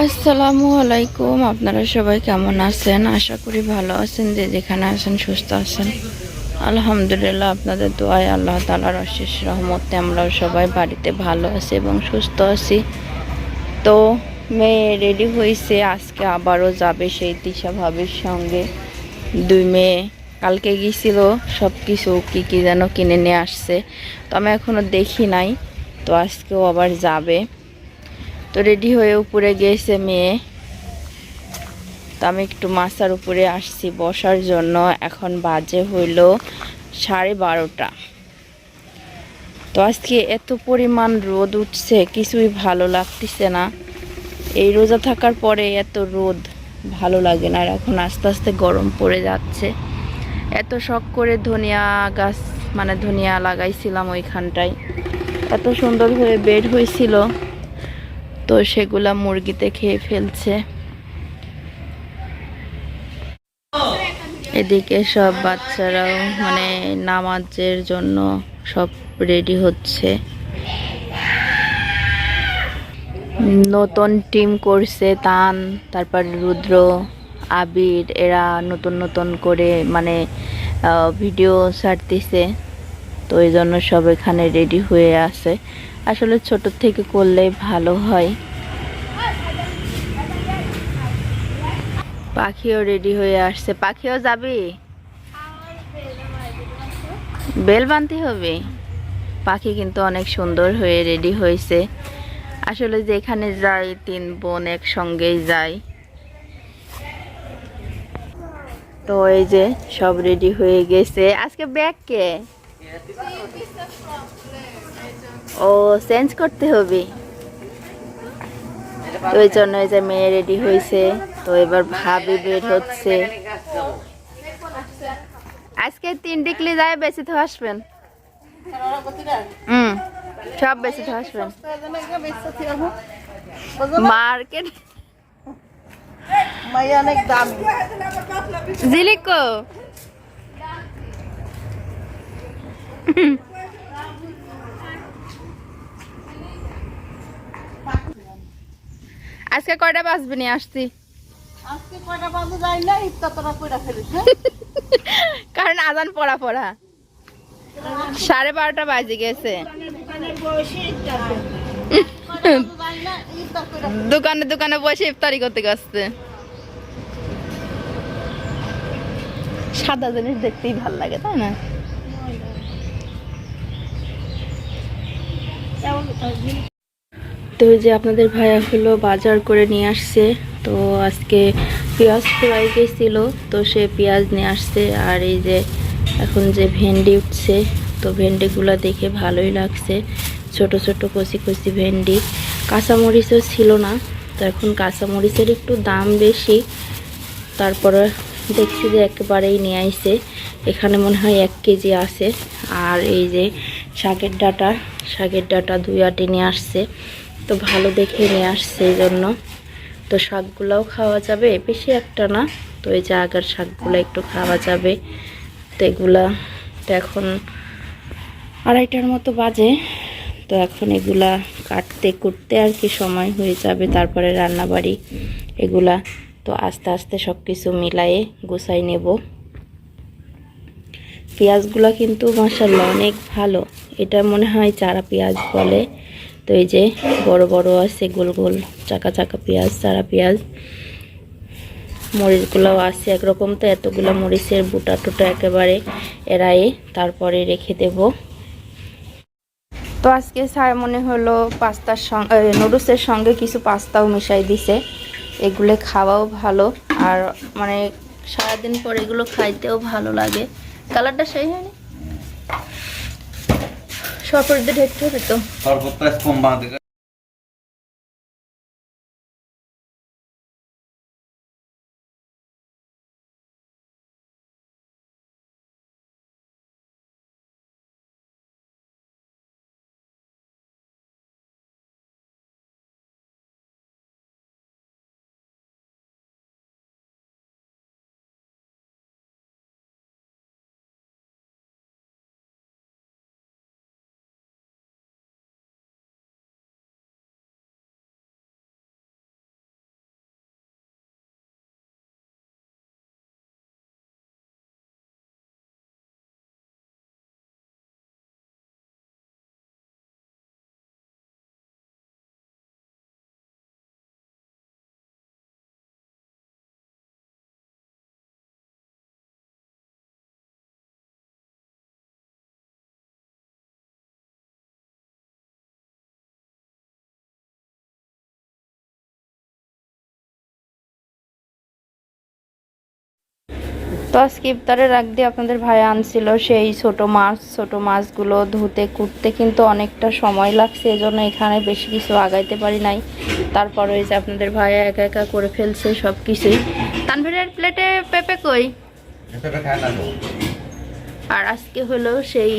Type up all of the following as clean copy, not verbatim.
আসসালামু আলাইকুম। আপনারা সবাই কেমন আছেন? আশা করি ভালো আছেন। যে যেখানে আছেন সুস্থ আছেন। আলহামদুলিল্লাহ, আপনাদের দোয়ায় আল্লাহ তাআলার অশেষ রহমতে আমরাও সবাই বাড়িতে ভালো আছি এবং সুস্থ আছি। তো মেয়ে রেডি হয়েছে, আজকে আবারও যাবে সেই তিশা ভাবির সঙ্গে। দুই মেয়ে কালকে গিয়েছিল, সব কিছু কী কী যেন কিনে নিয়ে আসছে, তো আমি এখনও দেখি নাই। তো আজকেও আবার যাবে। তো রেডি হয়ে উপরে গিয়েছে মেয়ে। তো আমি একটু মাচার উপরে আসছি বসার জন্য। এখন বাজে হইল 12:30। তো আজকে এত পরিমাণ রোদ উঠছে, কিছুই ভালো লাগতেছে না। এই রোজা থাকার পরে এত রোদ ভালো লাগে না। আর এখন আস্তে আস্তে গরম পড়ে যাচ্ছে। এত শখ করে ধনিয়া গাছ ধনিয়া লাগাইছিলাম ওইখানটায়, এত সুন্দর হয়ে বের হয়েছিল, তো সেগুলা মুরগিতে খেয়ে ফেলছে। এদিকে সব বাচ্চারাও নামাজের জন্য সব রেডি হচ্ছে। নতুন টিম করছে তান, তারপর রুদ্র, আবির, এরা নতুন নতুন করে ভিডিও ছাড়তেছে। তো এই জন্য সব এখানে রেডি হয়ে আছে। আসলে ছোট থেকে করলে ভালো হয়। পাখিও রেডি হয়ে আসছে। পাখিও যাবি? বেল বানতে হবে। পাখি কিন্তু অনেক সুন্দর হয়ে রেডি হয়েছে। আসলে যেখানে যাই তিন বোন একসঙ্গেই যাই। তো এই যে সব রেডি হয়ে গেছে। আজকে ব্যাগ কে? ও, চেঞ্জ করতে হবে। তো এই জন্য এই যে মেয়ে রেডি হয়েছে। তো এবার ভাবি বের হচ্ছে। আজকে 3 ডিগ্রি যায়, বেশি তো আসবেন। সব বেশি তো আসবেন মার্কেট। জিলিকো আজকে কয়টা বাজবে নিয়ে আসছি? কারণ আজান পড়া 12:30 বাজে গেছে। দোকানে দোকানে বসে ইফতারি করতে গেছে। সাদা জিনিস দেখতেই ভাল লাগে, তাই না? তো যে আপনাদের ভাইয়া হলো বাজার করে নিয়ে আসছে। তো আজকে পেঁয়াজ ফ্রাই গেছিল, তো সে পেঁয়াজ নিয়ে আসছে। আর এই যে এখন যে ভেন্ডি উঠছে, তো ভেন্ডিগুলো দেখে ভালোই লাগছে। ছোট ছোট কচি কচি ভেন্ডি। কাঁচামরিচও ছিল না, তো এখন কাঁচামরিচের একটু দাম বেশি। তারপরে দেখছি যে একেবারেই নিয়ে আইছে। এখানে মনে হয় 1 কেজি আছে। আর এই যে শাকের ডাঁটা 2 আটি নিয়ে আসছে। তো ভালো দেখে নিয়ে আসছে এই জন্য। তো শাকগুলাও খাওয়া যাবে, বেশি একটা না। তো এই যে আগের শাকগুলো একটু খাওয়া যাবে। তো এগুলা তো এখন 2:30টার মতো বাজে। তো এখন এগুলা কাটতে কুটতে আর কি সময় হয়ে যাবে। তারপরে রান্নাবাড়ি এগুলা। তো আস্তে আস্তে সব কিছু মিলায়ে গুছাই নেব। পেঁয়াজগুলা কিন্তু মাশাআল্লাহ অনেক ভালো। এটা মনে হয় চারা পেঁয়াজ বলে। তো এই যে বড় বড় আছে, গোল গোল চাকা চাকা পেঁয়াজ, চারা পেঁয়াজ। মরিচগুলোও আছে একরকম। তো এতগুলো মরিচের বুটা টুটা একেবারে এড়ায়ে তারপরে রেখে দেব। তো আজকে স্যার মনে হলো পাস্তার সঙ্গে নুডলসের সঙ্গে কিছু পাস্তাও মিশাই দিছে। এগুলো খাওয়াও ভালো, আর সারাদিন পর এগুলো খাইতেও ভালো লাগে। কালারটা সেই হয়নি, সরপর দিয়ে ঢেকতে হবে তো। তো আজকে ইফতারের আগ দিয়ে আপনাদের ভাই আনছিল সেই ছোট মাছগুলো ধুতে কুটতে কিন্তু অনেকটা সময় লাগছে, এজন্য এখানে বেশি কিছু আগাইতে পারি নাই। তারপর ওই যে আপনাদের ভাই একা একা করে ফেলছে সব কিছুই। তানভীরের প্লেটে পেঁপে কই? আর আজকে হলো সেই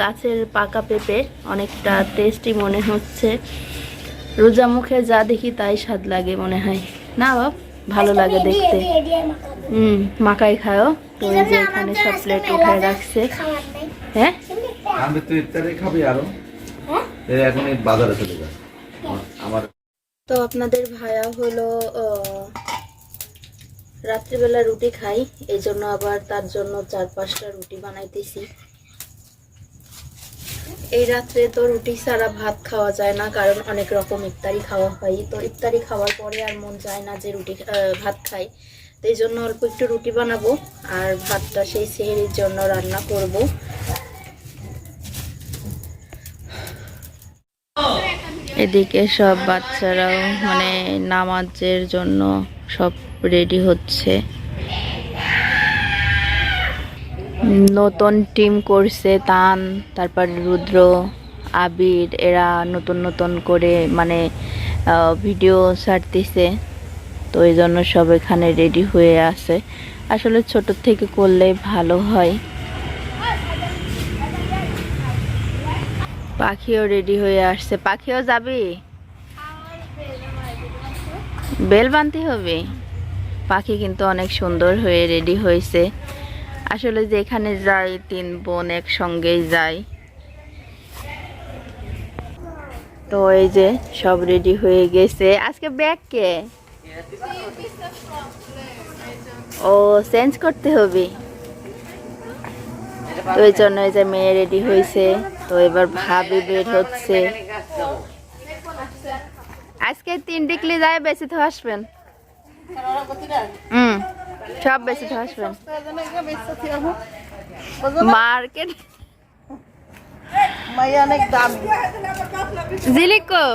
গাছের পাকা পেঁপে, অনেকটা টেস্টি মনে হচ্ছে। রোজা মুখে যা দেখি তাই স্বাদ লাগে মনে হয় না বাপ? ভালো লাগে দেখতে। মাকাই খাও। তো এই যে এখানে সব প্লেট উঠায় রাখছে। হ্যাঁ আমি তো ইফতারে খাবি আরো এখন এই বাজারে চলে যা আমার। তো আপনাদের ভাইয়া হলো রাত্রিবেলা রুটি খাই, এই জন্য আবার তার জন্য 4-5টা রুটি বানাইতেছি। এই রাত্রে তো রুটি ছাড়া ভাত খাওয়া যায় না, কারণ অনেক রকম ইফতারি খাওয়া হয়। তো ইফতারি খাওয়ার পরে আর মন চায় না যে ভাত খাই, তো এই জন্য অল্প একটু রুটি বানাবো আর ভাতটা সেই সেহরির জন্য রান্না করব। এদিকে সব বাচ্চারাও মানে নামাজের জন্য সব রেডি হচ্ছে। নতুন টিম করছে তান, তারপর রুদ্র, আবির, এরা নতুন নতুন করে মানে ভিডিও ছাড়তেছে। তো এই জন্য সব এখানে রেডি হয়ে আছে। আসলে ছোট থেকে করলে ভালো হয়। পাখিও রেডি হয়ে আসছে। পাখিও যাবি? বেল বানতে হবে। পাখি কিন্তু অনেক সুন্দর হয়ে রেডি হয়েছে। আসলে যেখানে যাই 3 বোন একসঙ্গেই যাই। তো এই যে সব রেডি হয়ে গেছে। আজকে ব্যাগ কে? ও চেঞ্জ করতে হবে, তো এই জন্য এই যে মেয়ে রেডি হয়েছে। তো এবার ভাবি বের হচ্ছে। আজকে 3 ডিগ্রি যায় বেশি তো আসবেন। সব বেশি তো আসবেন মার্কেট। জিলিকো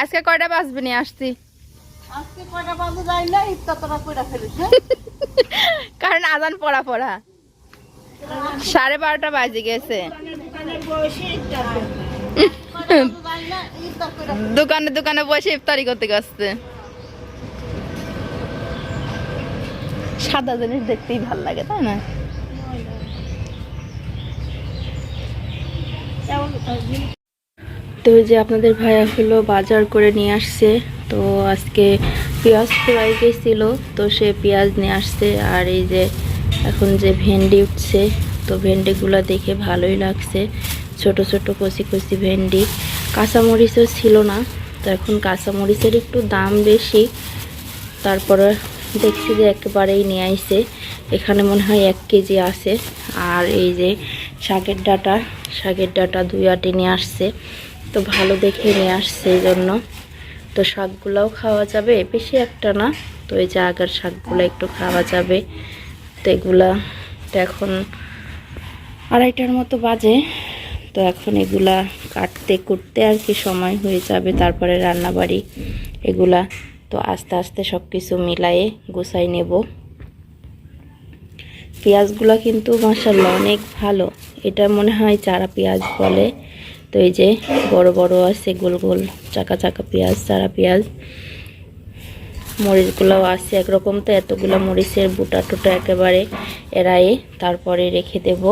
আজকে কয়টা বাজবে নিয়ে আসছি? কারণ আজান পড়া 12:30 বাজে গেছে। দোকানে দোকানে বসে ইফতারি করতে গেছে। সাদা জিনিস দেখতেই ভাল লাগে, তাই না? তো যে আপনাদের ভাইয়া হলো বাজার করে নিয়ে আসছে। তো আজকে পেঁয়াজ ফ্রাই গেছিল, তো সে পেঁয়াজ নিয়ে আসছে। আর এই যে এখন যে ভেন্ডি উঠছে, তো ভেন্ডিগুলো দেখে ভালোই লাগছে। ছোট ছোট কচি কচি ভেন্ডি। কাঁচামরিচও ছিল না, তো এখন কাঁচামরিচের একটু দাম বেশি। তারপরে দেখছি যে একেবারেই নিয়ে আইছে। এখানে মনে হয় 1 কেজি আছে। আর এই যে শাকের ডাঁটা 2 আটি নিয়ে আসছে। তো ভালো দেখে নিয়ে আসছে এই জন্য। তো শাকগুলোও খাওয়া যাবে, বেশি একটা না। তো এই যে আগের শাকগুলো একটু খাওয়া যাবে। তো এগুলা তো এখন 2:30টার মতো বাজে। তো এখন এগুলা কাটতে কুটতে আর কি সময় হয়ে যাবে, তারপরে রান্নাবাড়ি এগুলা। তো আস্তে আস্তে সব কিছু মিলায়ে গুছাই নেব। পেঁয়াজগুলো কিন্তু মাশাআল্লাহ অনেক ভালো। এটা মনে হয় চারা পেঁয়াজ বলে। তো এই যে বড় বড় আছে, গোল গোল চাকা চাকা পেঁয়াজ, চারা পেঁয়াজ। মরিচগুলোও আছে একরকম। তো এতগুলো মরিচের বুটা টুটা একেবারে এড়ায়ে তারপরে রেখে দেব।